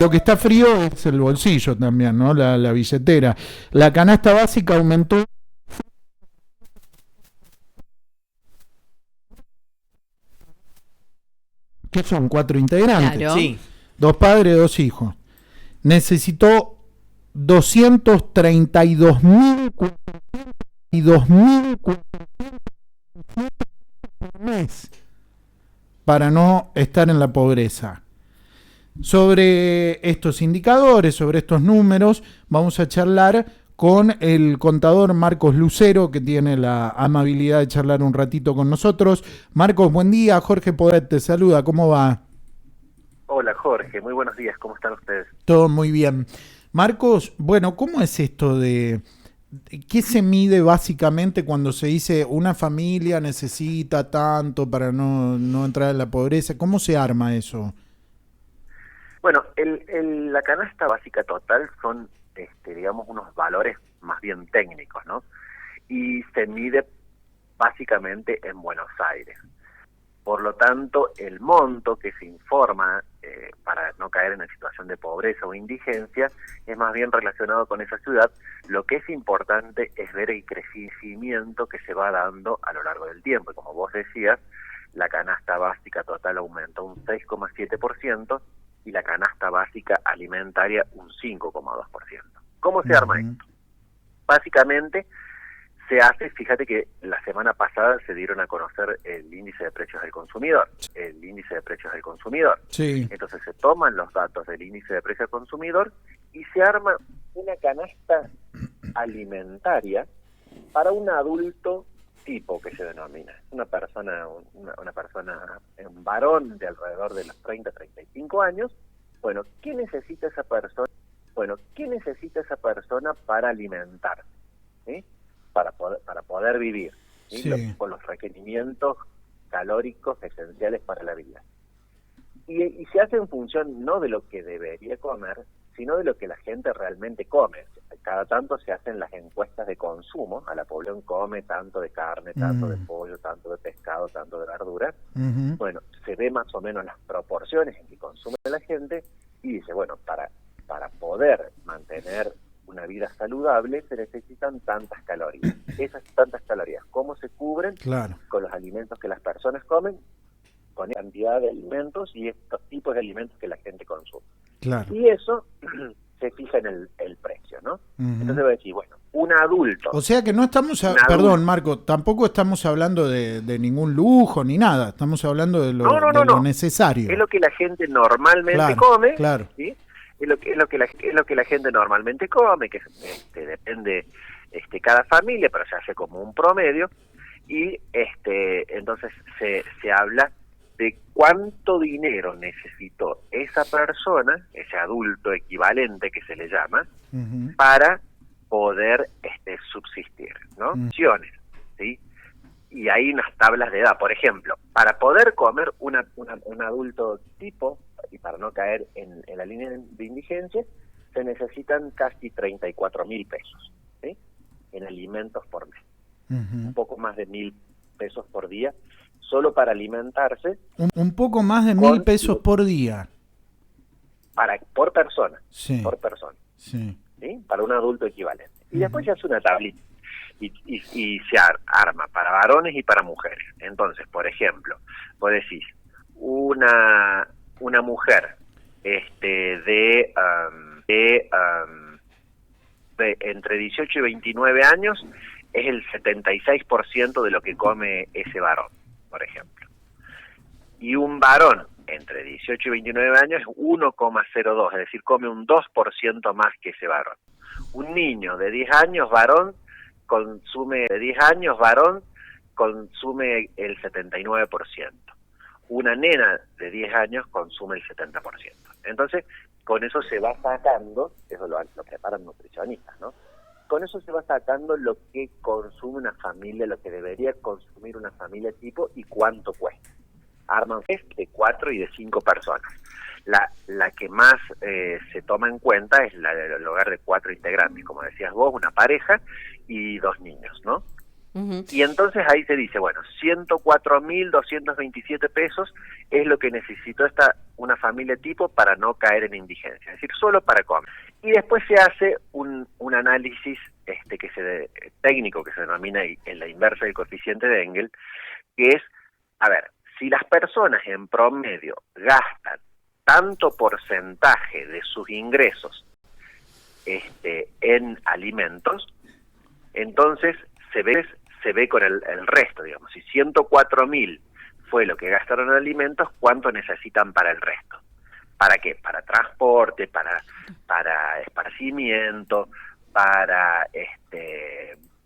lo que está frío es el bolsillo también, ¿no? La billetera. La canasta básica aumentó. ¿Qué son? 4 integrantes. Claro. Sí. 2 padres, 2 hijos. Necesitó 232.000 por mes para no estar en la pobreza. Sobre estos indicadores, sobre estos números, vamos a charlar con el contador Marcos Lucero, que tiene la amabilidad de charlar un ratito con nosotros. Marcos, buen día. Jorge Podet te saluda. ¿Cómo va? Hola Jorge, muy buenos días. ¿Cómo están ustedes? Todo muy bien. Marcos, bueno, ¿cómo es esto de qué se mide básicamente cuando se dice una familia necesita tanto para no entrar en la pobreza? ¿Cómo se arma eso? Bueno, la canasta básica total son, digamos, unos valores más bien técnicos, ¿no? Y se mide básicamente en Buenos Aires. Por lo tanto, el monto que se informa para no caer en una situación de pobreza o indigencia es más bien relacionado con esa ciudad. Lo que es importante es ver el crecimiento que se va dando a lo largo del tiempo. Y como vos decías, la canasta básica total aumentó un 6,7% y la canasta básica alimentaria un 5,2%. ¿Cómo se arma esto? Básicamente se hace, fíjate que la semana pasada se dieron a conocer el índice de precios del consumidor. Sí. Entonces se toman los datos del índice de precios del consumidor y se arma una canasta alimentaria para un adulto tipo, que se denomina. Una persona, un varón de alrededor de los 30, 35 años. Bueno, ¿qué necesita esa persona? Para alimentarse? ¿Sí? Para poder vivir, ¿sí? Sí. Con los requerimientos calóricos esenciales para la vida. Y se hace en función no de lo que debería comer, sino de lo que la gente realmente come. Cada tanto se hacen las encuestas de consumo, a la población come tanto de carne, tanto de pollo, tanto de pescado, tanto de verdura. Bueno, se ve más o menos las proporciones en que consume la gente y dice, bueno, para poder mantener una vida saludable se necesitan tantas calorías. Esas tantas calorías, ¿cómo se cubren? Claro. Con los alimentos que las personas comen, con la cantidad de alimentos y estos tipos de alimentos que la gente consume. Claro. Y eso se fija en el precio, ¿no? Entonces voy a decir, bueno, un adulto... O sea que no estamos, perdón Marco, tampoco estamos hablando de ningún lujo ni nada, estamos hablando de lo necesario. Es lo que la gente normalmente come, ¿sí? Es lo que la gente normalmente come, que depende cada familia, pero se hace como un promedio, y entonces se habla de cuánto dinero necesitó esa persona, ese adulto equivalente que se le llama, para poder subsistir, ¿no? ¿Sí? Y hay unas tablas de edad, por ejemplo, para poder comer un adulto tipo, y para no caer en la línea de indigencia, se necesitan casi 34.000 pesos, ¿sí? En alimentos por mes. Un poco más de 1.000 pesos por día, solo para alimentarse. Un poco más de 1.000 pesos por día. Por persona. Sí. Por persona. Sí. ¿Sí? Para un adulto equivalente. Y después se hace una tablita. Y se arma para varones y para mujeres. Entonces, por ejemplo, vos decís, una mujer de entre 18 y 29 años es el 76% de lo que come ese varón, por ejemplo. Y un varón entre 18 y 29 años es 1,02, es decir, come un 2% más que ese varón. Un niño de 10 años, varón, consume el 79%. Una nena de 10 años consume el 70%. Entonces, con eso se va sacando, eso lo preparan nutricionistas, ¿no? Con eso se va sacando lo que consume una familia, lo que debería consumir una familia tipo y cuánto cuesta. Arman de 4 y de 5 personas. La que más se toma en cuenta es la del hogar de 4 integrantes, como decías vos, una pareja y 2 niños, ¿no? Y entonces ahí se dice, bueno, 104.227 pesos es lo que necesitó una familia tipo para no caer en indigencia, es decir, solo para comer. Y después se hace un análisis técnico que se denomina en la inversa del coeficiente de Engel, que es, a ver, si las personas en promedio gastan tanto porcentaje de sus ingresos en alimentos, entonces se ve con el resto, digamos. Si 104.000 fue lo que gastaron en alimentos, ¿cuánto necesitan para el resto? ¿Para qué? Para transporte, para esparcimiento, para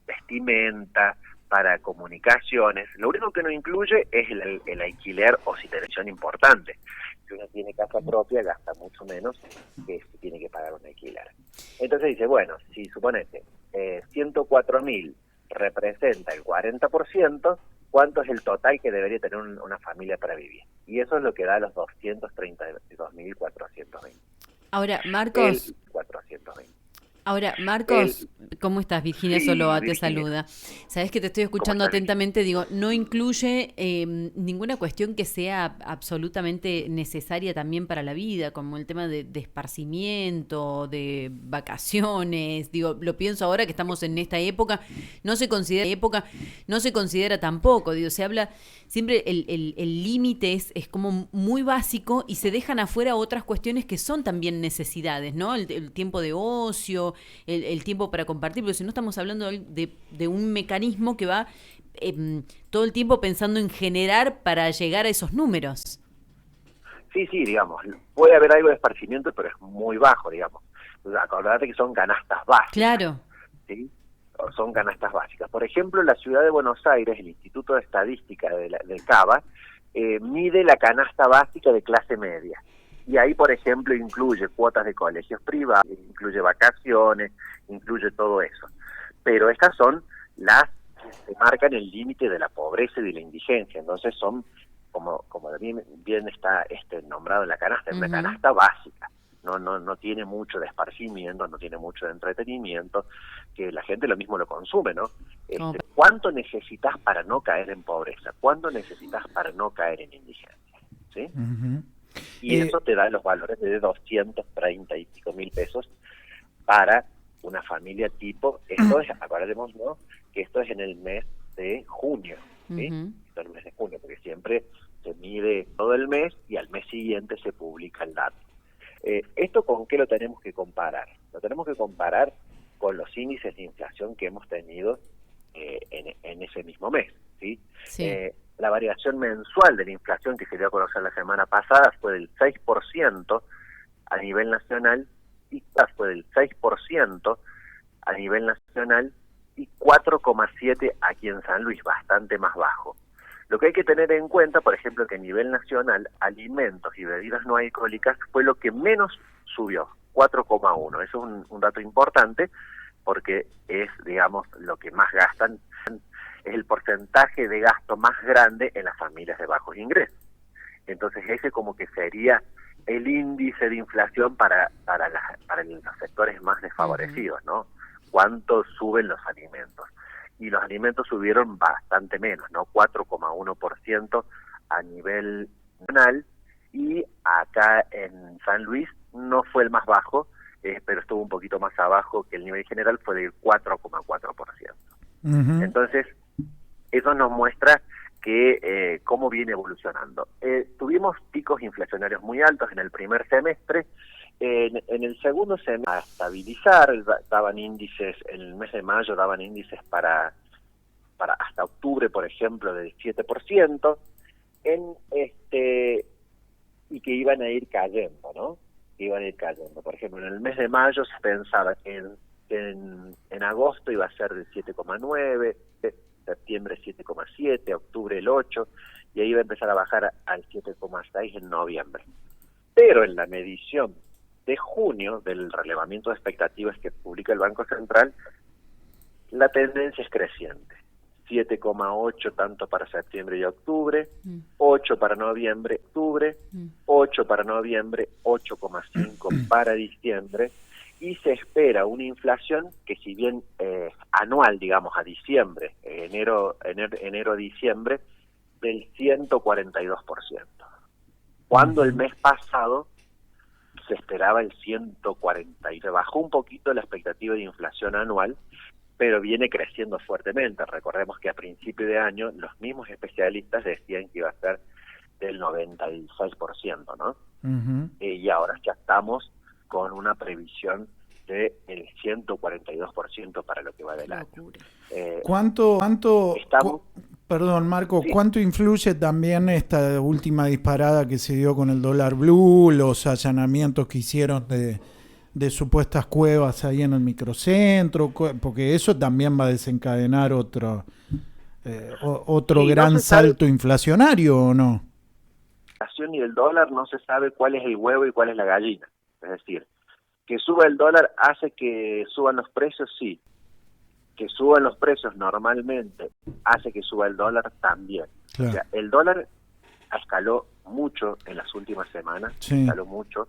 vestimenta, para comunicaciones. Lo único que no incluye es el alquiler o si televisión importante. Si uno tiene casa propia, gasta mucho menos que si tiene que pagar un alquiler. Entonces dice, bueno, si suponete 104.000 representa el 40%, ¿cuánto es el total que debería tener una familia para vivir? Y eso es lo que da los 232.420. Ahora, Marcos... 420. Ahora, Marcos, ¿cómo estás? Virginia Soloa te saluda. Sabes que te estoy escuchando atentamente, digo, no incluye ninguna cuestión que sea absolutamente necesaria también para la vida, como el tema de esparcimiento, de vacaciones, digo, lo pienso ahora que estamos en esta época, no se considera tampoco, digo, se habla, siempre el límite es como muy básico y se dejan afuera otras cuestiones que son también necesidades, ¿no? El tiempo de ocio, el tiempo para compartir, pero si no estamos hablando de un mecanismo que va todo el tiempo pensando en generar para llegar a esos números. Sí, digamos, puede haber algo de esparcimiento, pero es muy bajo, digamos. Acordate que son canastas básicas. Claro. ¿Sí? Son canastas básicas. Por ejemplo, en la ciudad de Buenos Aires, el Instituto de Estadística del CABA mide la canasta básica de clase media. Y ahí, por ejemplo, incluye cuotas de colegios privados, incluye vacaciones, incluye todo eso. Pero estas son las que marcan el límite de la pobreza y de la indigencia. Entonces son, como bien está nombrado en la canasta, es una canasta básica. No tiene mucho de esparcimiento, no tiene mucho de entretenimiento, que la gente lo mismo lo consume, ¿no? ¿Cuánto necesitas para no caer en pobreza? ¿Cuánto necesitas para no caer en indigencia? ¿Sí? Y eso te da los valores de 230 y pico mil pesos para una familia tipo. Esto es, acordemos, ¿no?, que esto es en el mes de junio, ¿sí? Esto es el mes de junio, porque siempre se mide todo el mes y al mes siguiente se publica el dato. ¿Esto con qué lo tenemos que comparar? Lo tenemos que comparar con los índices de inflación que hemos tenido en ese mismo mes, ¿sí? La variación mensual de la inflación que se dio a conocer la semana pasada fue del 6% a nivel nacional y fue del 6% a nivel nacional y 4,7% aquí en San Luis, bastante más bajo. Lo que hay que tener en cuenta, por ejemplo, que a nivel nacional, alimentos y bebidas no alcohólicas fue lo que menos subió, 4,1%. Eso es un dato importante porque es, digamos, lo que más gastan, es el porcentaje de gasto más grande en las familias de bajos ingresos. Entonces ese como que sería el índice de inflación para los sectores más desfavorecidos, ¿no? ¿Cuánto suben los alimentos? Y los alimentos subieron bastante menos, ¿no? 4,1% a nivel nacional, y acá en San Luis no fue el más bajo, pero estuvo un poquito más abajo que el nivel general, fue del 4,4%. Entonces, eso nos muestra que cómo viene evolucionando. Tuvimos picos inflacionarios muy altos en el primer semestre. En el segundo semestre, a estabilizar, daban índices, en el mes de mayo daban índices para hasta octubre, por ejemplo, del 7%, y que iban a ir cayendo, ¿no? Que iban a ir cayendo. Por ejemplo, en el mes de mayo se pensaba que en agosto iba a ser del 7,9%, septiembre 7,7%, octubre el 8%, y ahí iba a empezar a bajar al 7,6% en noviembre. Pero en la medición de junio, del relevamiento de expectativas que publica el Banco Central, la tendencia es creciente. 7,8 tanto para septiembre y octubre, 8 para noviembre, octubre, 8 para noviembre, 8,5 para diciembre, y se espera una inflación que, si bien anual, digamos, a diciembre, enero a diciembre del 142%. Cuando el mes pasado se esperaba el 140, y se bajó un poquito la expectativa de inflación anual, pero viene creciendo fuertemente. Recordemos que a principio de año los mismos especialistas decían que iba a ser del 96%, ¿no? Y ahora ya estamos con una previsión del 142% para lo que va del año. Perdón, Marco, sí. ¿Cuánto influye también esta última disparada que se dio con el dólar blue, los allanamientos que hicieron de supuestas cuevas ahí en el microcentro? Porque eso también va a desencadenar otro gran salto inflacionario, ¿o no? Y el dólar no se sabe cuál es el huevo y cuál es la gallina. Es decir, que suba el dólar hace que suban los precios, sí. Que suban los precios normalmente hace que suba el dólar también. Claro. O sea, el dólar escaló mucho en las últimas semanas, escaló mucho.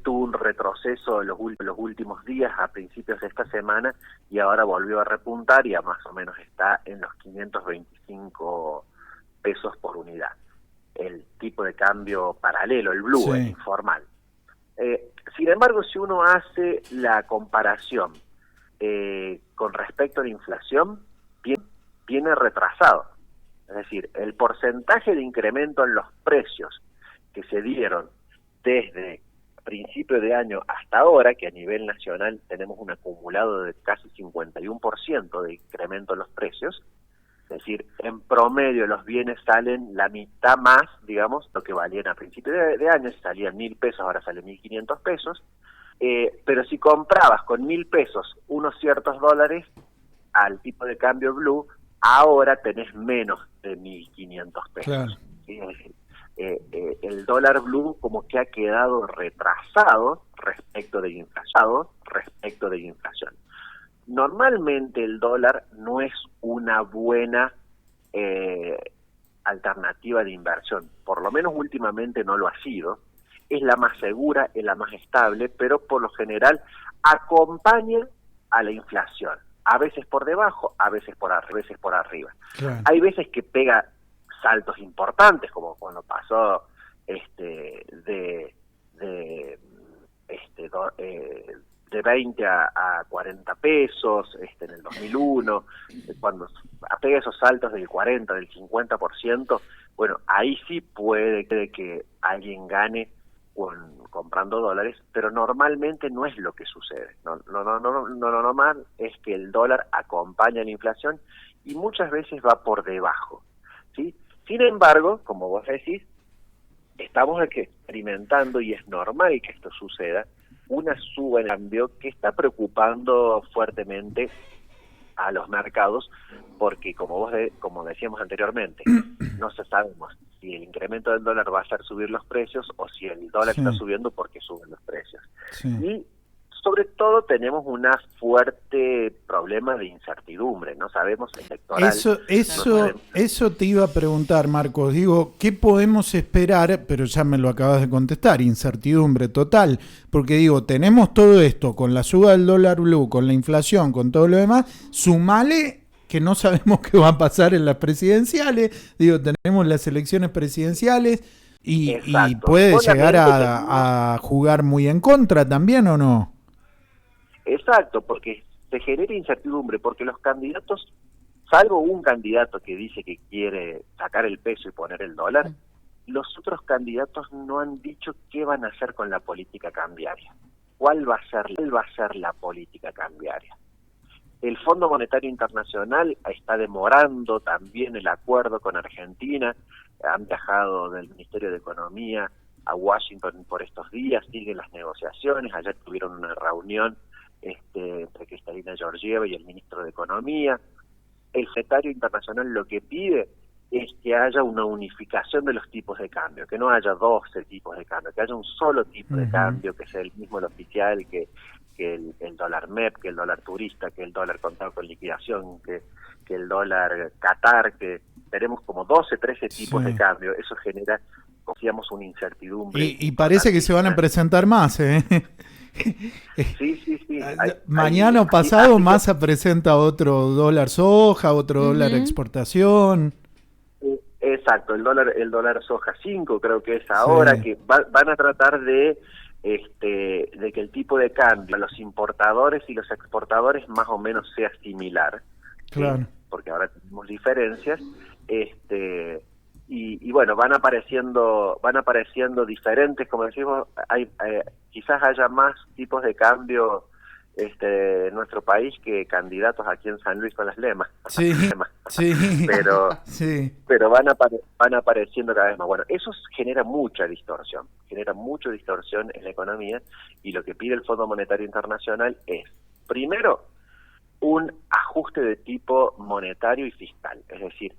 Tuvo un retroceso en los últimos días, a principios de esta semana, y ahora volvió a repuntar y más o menos está en los 525 pesos por unidad. El tipo de cambio paralelo, el blue, el informal. Sin embargo, si uno hace la comparación con respecto a la inflación, viene retrasado. Es decir, el porcentaje de incremento en los precios que se dieron desde principio de año hasta ahora, que a nivel nacional tenemos un acumulado de casi 51% de incremento en los precios, es decir, en promedio los bienes salen la mitad más, digamos, lo que valían a principio de año, salían 1.000 pesos, ahora salen 1.500 pesos, pero si comprabas con 1.000 pesos unos ciertos dólares al tipo de cambio blue, ahora tenés menos de 1.500 pesos. Claro. ¿Sí? Es decir, el dólar blue como que ha quedado retrasado respecto de inflación. Normalmente el dólar no es una buena alternativa de inversión, por lo menos últimamente no lo ha sido. Es la más segura, es la más estable, pero por lo general acompaña a la inflación, a veces por debajo, a veces por arriba. Claro. Hay veces que pega saltos importantes, como cuando pasó de 20 a 40 pesos en el 2001, cuando pega esos saltos del 40, del 50%, bueno, ahí sí puede que alguien gane comprando dólares, pero normalmente no es lo que sucede. No, normal es que el dólar acompaña la inflación y muchas veces va por debajo, ¿sí? Sin embargo, como vos decís, estamos experimentando, y es normal que esto suceda, una suba en cambio que está preocupando fuertemente a los mercados, porque como decíamos anteriormente, no sabemos si el incremento del dólar va a hacer subir los precios o si el dólar está subiendo porque suben los precios. Y sobre todo tenemos un fuerte problema de incertidumbre, no sabemos electoral. Eso te iba a preguntar, Marcos. Digo, ¿qué podemos esperar? Pero ya me lo acabas de contestar, incertidumbre total. Porque digo, tenemos todo esto con la suba del dólar blue, con la inflación, con todo lo demás, sumale que no sabemos qué va a pasar en las presidenciales. Digo, tenemos las elecciones presidenciales y puede llegar a jugar muy en contra también, ¿o no? Exacto, porque se genera incertidumbre, porque los candidatos, salvo un candidato que dice que quiere sacar el peso y poner el dólar, los otros candidatos no han dicho qué van a hacer con la política cambiaria. ¿Cuál va a ser la política cambiaria? El Fondo Monetario Internacional está demorando también el acuerdo con Argentina. Han viajado del Ministerio de Economía a Washington por estos días, siguen las negociaciones. Ayer tuvieron una reunión entre Kristalina Georgieva y el ministro de Economía. El Monetario Internacional lo que pide es que haya una unificación de los tipos de cambio, que no haya 12 tipos de cambio, que haya un solo tipo de cambio, que sea el mismo el oficial, que el dólar MEP, que el dólar turista, que el dólar contado con liquidación, que el dólar Qatar, que tenemos como 12, 13 tipos de cambio. Eso genera, decíamos, una incertidumbre. Y parece que se van a presentar más, Sí. Mañana o pasado Massa presenta otro dólar soja, otro dólar exportación. Exacto, el dólar soja 5 creo que es ahora, que van a tratar de que el tipo de cambio a los importadores y los exportadores más o menos sea similar. Claro. Porque ahora tenemos diferencias. Y bueno, van apareciendo diferentes, como decimos, quizás haya más tipos de cambio en nuestro país que candidatos aquí en San Luis con las lemas. Sí. Pero van apareciendo cada vez más. Bueno, eso genera mucha distorsión en la economía, y lo que pide el Fondo Monetario Internacional es, primero, un ajuste de tipo monetario y fiscal, es decir,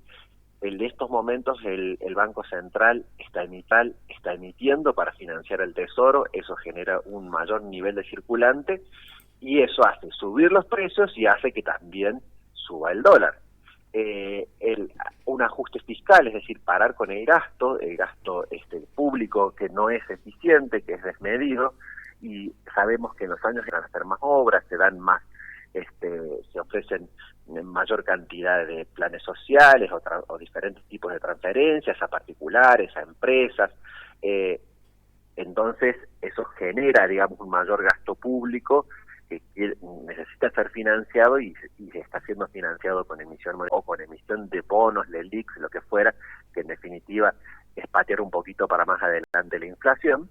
en estos momentos el Banco Central está emitiendo para financiar el Tesoro, eso genera un mayor nivel de circulante y eso hace subir los precios y hace que también suba el dólar. Un ajuste fiscal, es decir, parar con el gasto público que no es eficiente, que es desmedido, y sabemos que en los años se van a hacer más obras, se dan más, se ofrecen mayor cantidad de planes sociales o diferentes tipos de transferencias a particulares, a empresas, entonces eso genera, digamos, un mayor gasto público que necesita ser financiado y está siendo financiado con emisión o con emisión de bonos, LELIQs, lo que fuera, que en definitiva es patear un poquito para más adelante la inflación.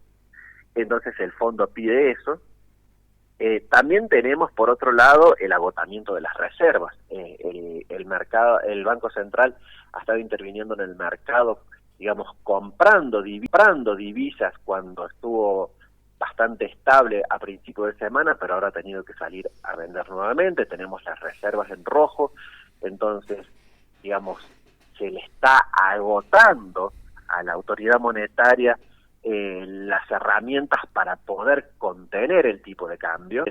Entonces el fondo pide eso. También tenemos, por otro lado, el agotamiento de las reservas. El Banco Central ha estado interviniendo en el mercado, digamos, comprando divisas cuando estuvo bastante estable a principio de semana, pero ahora ha tenido que salir a vender nuevamente. Tenemos las reservas en rojo, entonces, digamos, se le está agotando a la autoridad monetaria las herramientas para poder contener el tipo de cambio.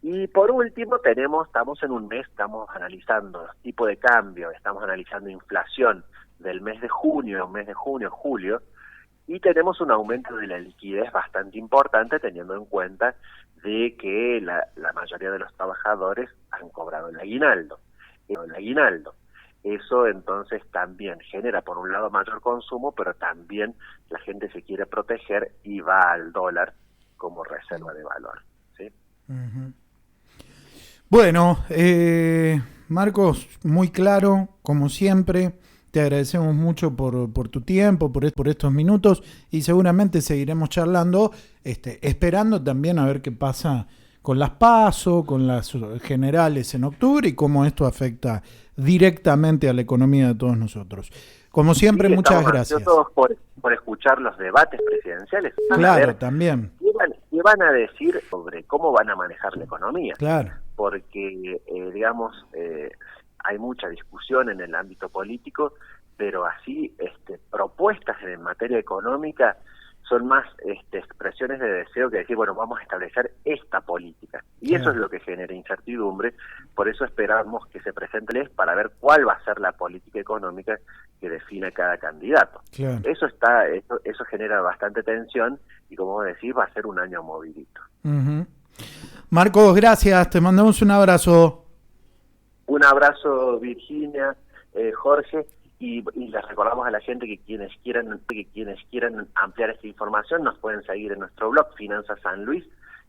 Y por último estamos en un mes, estamos analizando tipo de cambio, estamos analizando inflación del mes de junio, julio, y tenemos un aumento de la liquidez bastante importante, teniendo en cuenta de que la mayoría de los trabajadores han cobrado el aguinaldo. Eso entonces también genera, por un lado, mayor consumo, pero también la gente se quiere proteger y va al dólar como reserva de valor, ¿sí? Uh-huh. Bueno, Marcos, muy claro, como siempre. Te agradecemos mucho por tu tiempo, por estos minutos, y seguramente seguiremos charlando, esperando también a ver qué pasa con las PASO, con las generales en octubre y cómo esto afecta directamente a la economía de todos nosotros. Como siempre, muchas gracias. Todos por escuchar los debates presidenciales. Claro, también. ¿Qué van a decir sobre cómo van a manejar la economía? Claro. Porque, hay mucha discusión en el ámbito político, pero así propuestas en materia económica son más expresiones de deseo que decir, bueno, vamos a establecer esta política. Y claro, eso es lo que genera incertidumbre. Por eso esperamos que se presente para ver cuál va a ser la política económica que defina cada candidato. Claro. Eso genera bastante tensión y, como vos decís, va a ser un año movidito. Uh-huh. Marcos, gracias. Te mandamos un abrazo. Un abrazo, Virginia, Jorge, y les recordamos a la gente que quienes quieran ampliar esta información nos pueden seguir en nuestro blog Finanzas San Luis,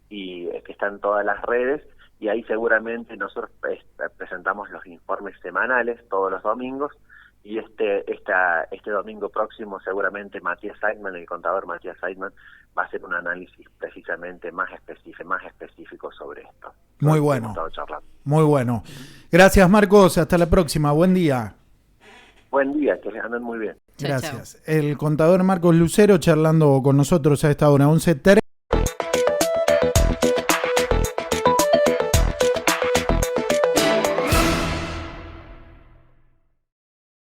y que están todas las redes, y ahí seguramente nosotros presentamos los informes semanales todos los domingos, y este domingo próximo seguramente el contador Matías Seidman va a hacer un análisis precisamente más específico sobre esto. Muy bueno. Muy bueno. Gracias, Marcos. Hasta la próxima. Buen día. Buen día, que anden muy bien. Gracias. Chao. El contador Marcos Lucero charlando con nosotros a esta hora, 11:30.